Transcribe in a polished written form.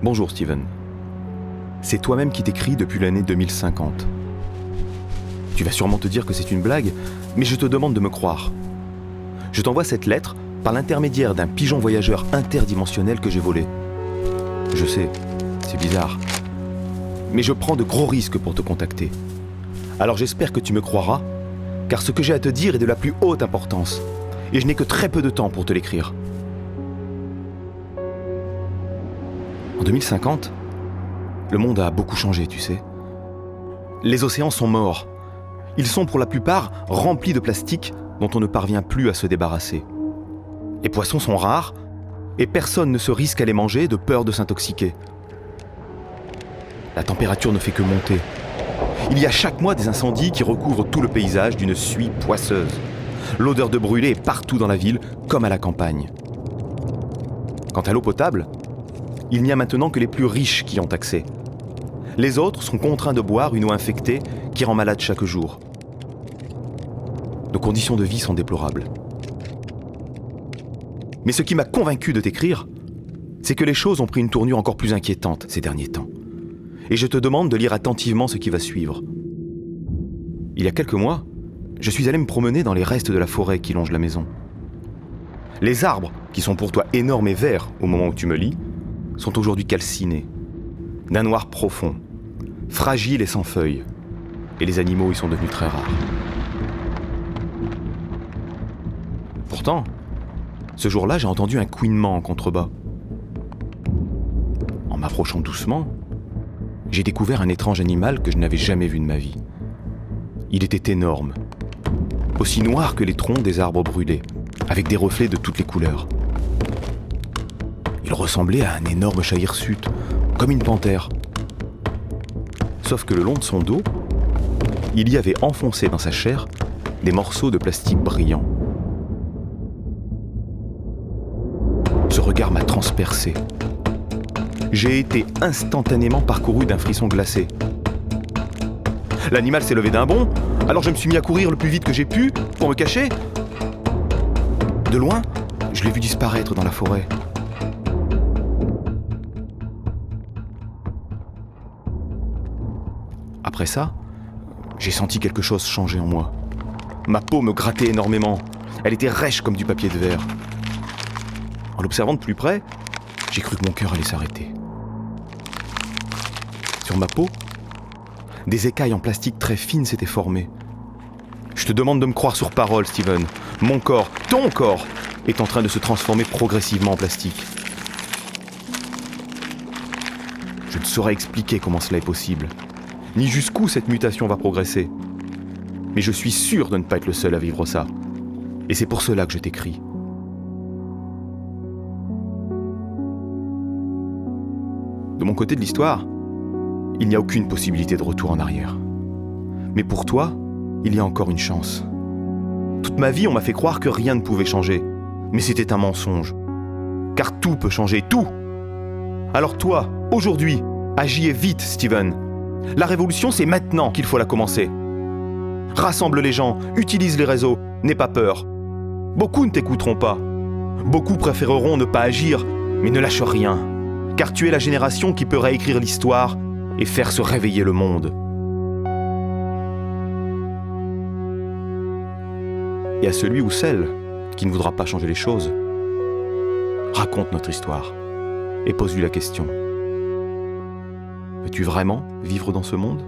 Bonjour Steven. C'est toi-même qui t'écris depuis l'année 2050. Tu vas sûrement te dire que c'est une blague, mais je te demande de me croire. Je t'envoie cette lettre par l'intermédiaire d'un pigeon voyageur interdimensionnel que j'ai volé. Je sais, c'est bizarre. Mais je prends de gros risques pour te contacter. Alors j'espère que tu me croiras, car ce que j'ai à te dire est de la plus haute importance, et je n'ai que très peu de temps pour te l'écrire. En 2050, le monde a beaucoup changé, tu sais. Les océans sont morts. Ils sont pour la plupart remplis de plastique dont on ne parvient plus à se débarrasser. Les poissons sont rares et personne ne se risque à les manger de peur de s'intoxiquer. La température ne fait que monter. Il y a chaque mois des incendies qui recouvrent tout le paysage d'une suie poisseuse. L'odeur de brûlé est partout dans la ville comme à la campagne. Quant à l'eau potable, il n'y a maintenant que les plus riches qui y ont accès. Les autres sont contraints de boire une eau infectée qui rend malade chaque jour. Nos conditions de vie sont déplorables. Mais ce qui m'a convaincu de t'écrire, c'est que les choses ont pris une tournure encore plus inquiétante ces derniers temps. Et je te demande de lire attentivement ce qui va suivre. Il y a quelques mois, je suis allé me promener dans les restes de la forêt qui longe la maison. Les arbres, qui sont pour toi énormes et verts au moment où tu me lis, sont aujourd'hui calcinés, d'un noir profond, fragiles et sans feuilles, et les animaux y sont devenus très rares. Pourtant, ce jour-là, j'ai entendu un couinement en contrebas. En m'approchant doucement, j'ai découvert un étrange animal que je n'avais jamais vu de ma vie. Il était énorme, aussi noir que les troncs des arbres brûlés, avec des reflets de toutes les couleurs. Il ressemblait à un énorme chat hirsute, comme une panthère. Sauf que le long de son dos, il y avait enfoncé dans sa chair des morceaux de plastique brillants. Ce regard m'a transpercé. J'ai été instantanément parcouru d'un frisson glacé. L'animal s'est levé d'un bond, alors je me suis mis à courir le plus vite que j'ai pu pour me cacher. De loin, je l'ai vu disparaître dans la forêt. Après ça, j'ai senti quelque chose changer en moi. Ma peau me grattait énormément. Elle était rêche comme du papier de verre. En l'observant de plus près, j'ai cru que mon cœur allait s'arrêter. Sur ma peau, des écailles en plastique très fines s'étaient formées. Je te demande de me croire sur parole, Steven. Mon corps, ton corps, est en train de se transformer progressivement en plastique. Je ne saurais expliquer comment cela est possible, ni jusqu'où cette mutation va progresser. Mais je suis sûr de ne pas être le seul à vivre ça. Et c'est pour cela que je t'écris. De mon côté de l'histoire, il n'y a aucune possibilité de retour en arrière. Mais pour toi, il y a encore une chance. Toute ma vie, on m'a fait croire que rien ne pouvait changer. Mais c'était un mensonge. Car tout peut changer, tout. Alors toi, aujourd'hui, agis et vite, Steven. La révolution, c'est maintenant qu'il faut la commencer. Rassemble les gens, utilise les réseaux, n'aie pas peur. Beaucoup ne t'écouteront pas. Beaucoup préféreront ne pas agir, mais ne lâche rien. Car tu es la génération qui peut réécrire l'histoire et faire se réveiller le monde. Et à celui ou celle qui ne voudra pas changer les choses, raconte notre histoire et pose-lui la question. Veux-tu vraiment vivre dans ce monde ?